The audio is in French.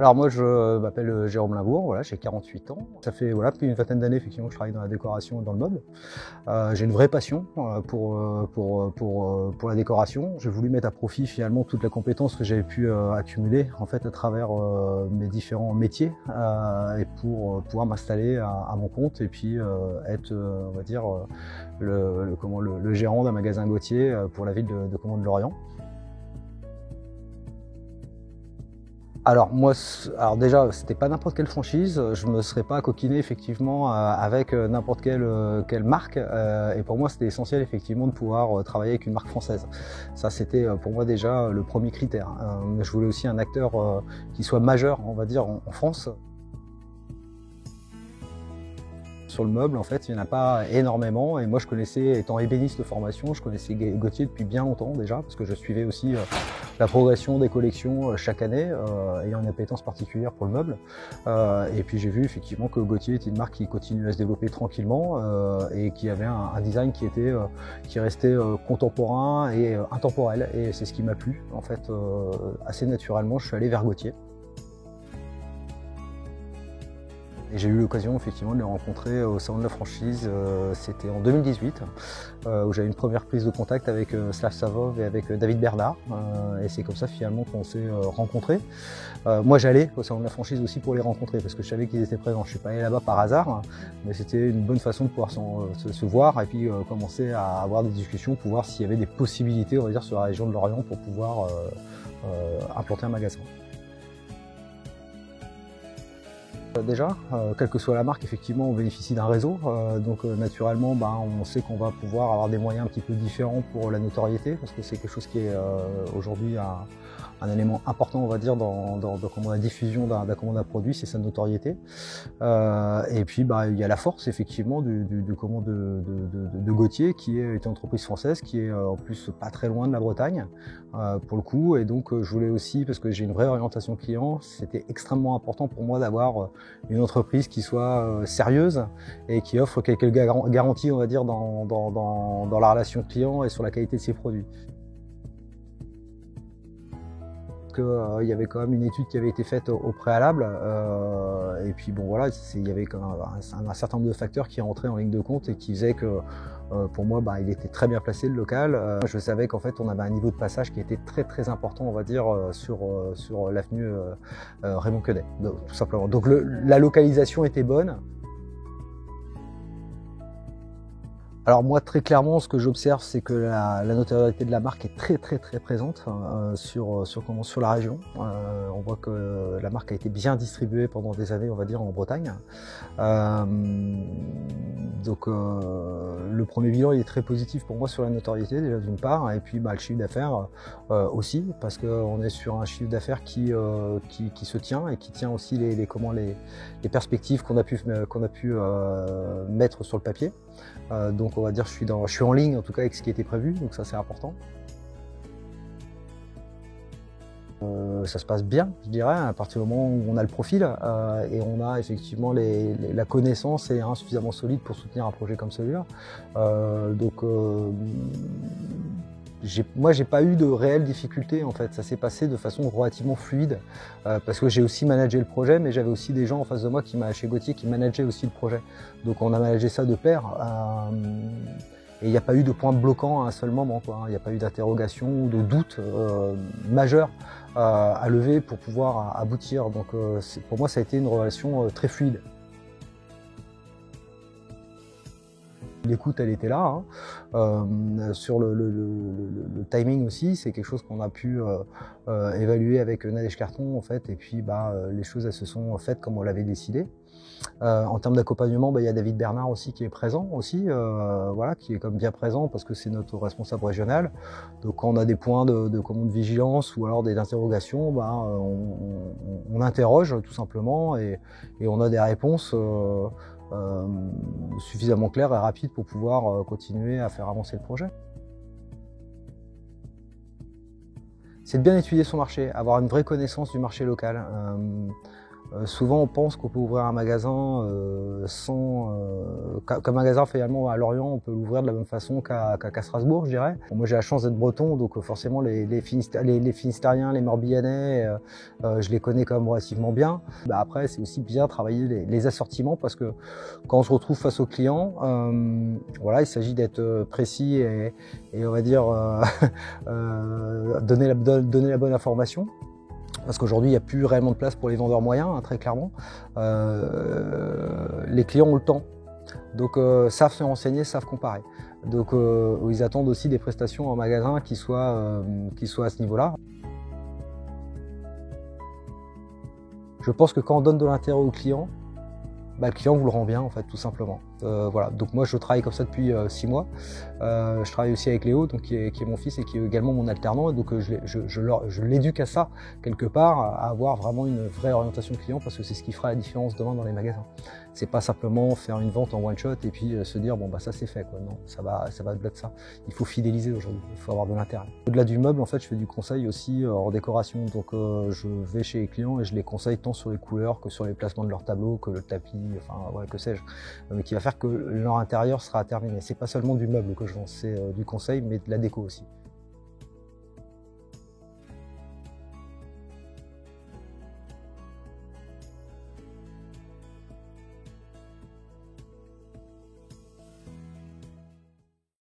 Alors moi je m'appelle Jérôme Limbourg, voilà, j'ai 48 ans. Ça fait voilà, plus d'une vingtaine d'années effectivement que je travaille dans la décoration et dans le meuble. J'ai une vraie passion pour la décoration. J'ai voulu mettre à profit finalement toute la compétence que j'avais pu accumuler en fait à travers mes différents métiers et pour pouvoir m'installer à mon compte et puis être on va dire le gérant d'un magasin Gauthier pour la ville de Lorient. Alors moi, déjà, c'était pas n'importe quelle franchise. Je me serais pas coquiné effectivement avec n'importe quelle marque. Et pour moi, c'était essentiel effectivement de pouvoir travailler avec une marque française. Ça, c'était pour moi déjà le premier critère. Je voulais aussi un acteur qui soit majeur, on va dire, en France. Sur le meuble, en fait, il n'y en a pas énormément. Et moi, je connaissais, étant ébéniste de formation, je connaissais Gauthier depuis bien longtemps déjà, parce que je suivais aussi la progression des collections chaque année, ayant une appétence particulière pour le meuble. Et puis j'ai vu effectivement que Gauthier était une marque qui continuait à se développer tranquillement et qui avait un design qui restait contemporain et intemporel. Et c'est ce qui m'a plu, en fait, assez naturellement, je suis allé vers Gauthier. Et j'ai eu l'occasion effectivement de les rencontrer au salon de la franchise, c'était en 2018, où j'avais une première prise de contact avec Slav Savov et avec David Bernard, et c'est comme ça finalement qu'on s'est rencontrés. Moi j'allais au salon de la franchise aussi pour les rencontrer, parce que je savais qu'ils étaient présents. Je suis pas allé là-bas par hasard, mais c'était une bonne façon de pouvoir se voir et puis commencer à avoir des discussions pour voir s'il y avait des possibilités, on va dire, sur la région de Lorient pour pouvoir implanter un magasin. Déjà, quelle que soit la marque, effectivement, on bénéficie d'un réseau. Donc naturellement, on sait qu'on va pouvoir avoir des moyens un petit peu différents pour la notoriété, parce que c'est quelque chose qui est aujourd'hui un élément important, on va dire, dans la diffusion d'un produit, c'est sa notoriété. Et puis, il y a la force, effectivement, de Gauthier, qui est une entreprise française, qui est en plus pas très loin de la Bretagne, pour le coup. Et donc, je voulais aussi, parce que j'ai une vraie orientation client, c'était extrêmement important pour moi d'avoir une entreprise qui soit sérieuse et qui offre quelques garanties, on va dire, dans la relation client et sur la qualité de ses produits. Il y avait quand même une étude qui avait été faite au préalable et puis bon voilà, il y avait quand même un certain nombre de facteurs qui rentraient en ligne de compte et qui faisaient que pour moi il était très bien placé le local. Je savais qu'en fait on avait un niveau de passage qui était très important, on va dire, sur l'avenue Raymond Quenet, tout simplement. Donc la localisation était bonne. Alors moi, très clairement, ce que j'observe, c'est que la notoriété de la marque est très présente sur la région. On voit que la marque a été bien distribuée pendant des années, on va dire, en Bretagne. Donc le premier bilan, il est très positif pour moi sur la notoriété, déjà d'une part, et puis le chiffre d'affaires aussi, parce qu'on est sur un chiffre d'affaires qui se tient et qui tient aussi les perspectives qu'on a pu mettre sur le papier. Donc on va dire je suis en ligne en tout cas avec ce qui était prévu, donc ça c'est important. Ça se passe bien, je dirais, à partir du moment où on a le profil et on a effectivement la connaissance et un suffisamment solide pour soutenir un projet comme celui-là. Moi, j'ai pas eu de réelles difficultés en fait. Ça s'est passé de façon relativement fluide parce que j'ai aussi managé le projet, mais j'avais aussi des gens en face de moi chez Gauthier qui manageaient aussi le projet. Donc on a managé ça de pair et il n'y a pas eu de point bloquant à un seul moment, quoi. Il n'y a pas eu d'interrogation ou de doute majeur à lever pour pouvoir aboutir. Donc pour moi, ça a été une relation très fluide. L'écoute, elle était là. Sur le timing aussi, c'est quelque chose qu'on a pu évaluer avec Nadège Carton en fait. Et puis les choses elles se sont faites comme on l'avait décidé. En termes d'accompagnement, il y a David Bernard aussi qui est présent aussi, voilà, qui est comme bien présent parce que c'est notre responsable régional. Donc quand on a des points de vigilance ou alors des interrogations, on interroge tout simplement et on a des réponses suffisamment claires et rapides pour pouvoir continuer à faire avancer le projet. C'est de bien étudier son marché, avoir une vraie connaissance du marché local. Souvent on pense qu'on peut ouvrir un magasin qu'un magasin finalement à Lorient on peut l'ouvrir de la même façon qu'à Strasbourg, je dirais. Bon, moi j'ai la chance d'être breton, donc forcément les Finistériens, les Morbihanais, je les connais quand même relativement bien. Après c'est aussi bien travailler les assortiments, parce que quand on se retrouve face aux clients, voilà, il s'agit d'être précis et on va dire donner la bonne information. Parce qu'aujourd'hui, il n'y a plus réellement de place pour les vendeurs moyens, hein, très clairement. Les clients ont le temps, donc savent se renseigner, savent comparer. Donc ils attendent aussi des prestations en magasin qui soient à ce niveau-là. Je pense que quand on donne de l'intérêt au client, le client vous le rend bien, en fait, tout simplement. Voilà. Donc moi je travaille comme ça depuis 6 mois. Je travaille aussi avec Léo, donc, qui est mon fils et qui est également mon alternant. Et donc je l'éduque à ça, quelque part, à avoir vraiment une vraie orientation client, parce que c'est ce qui fera la différence demain dans les magasins. C'est pas simplement faire une vente en one shot et puis se dire bon ça c'est fait, quoi. Non, ça va au-delà de ça. Il faut fidéliser aujourd'hui, il faut avoir de l'intérêt. Au-delà du meuble, en fait, je fais du conseil aussi en décoration. Donc je vais chez les clients et je les conseille tant sur les couleurs que sur les placements de leur tableau, que le tapis, enfin ouais, que sais-je, mais qui va faire que leur intérieur sera terminé. C'est pas seulement du meuble que je vends, c'est du conseil, mais de la déco aussi.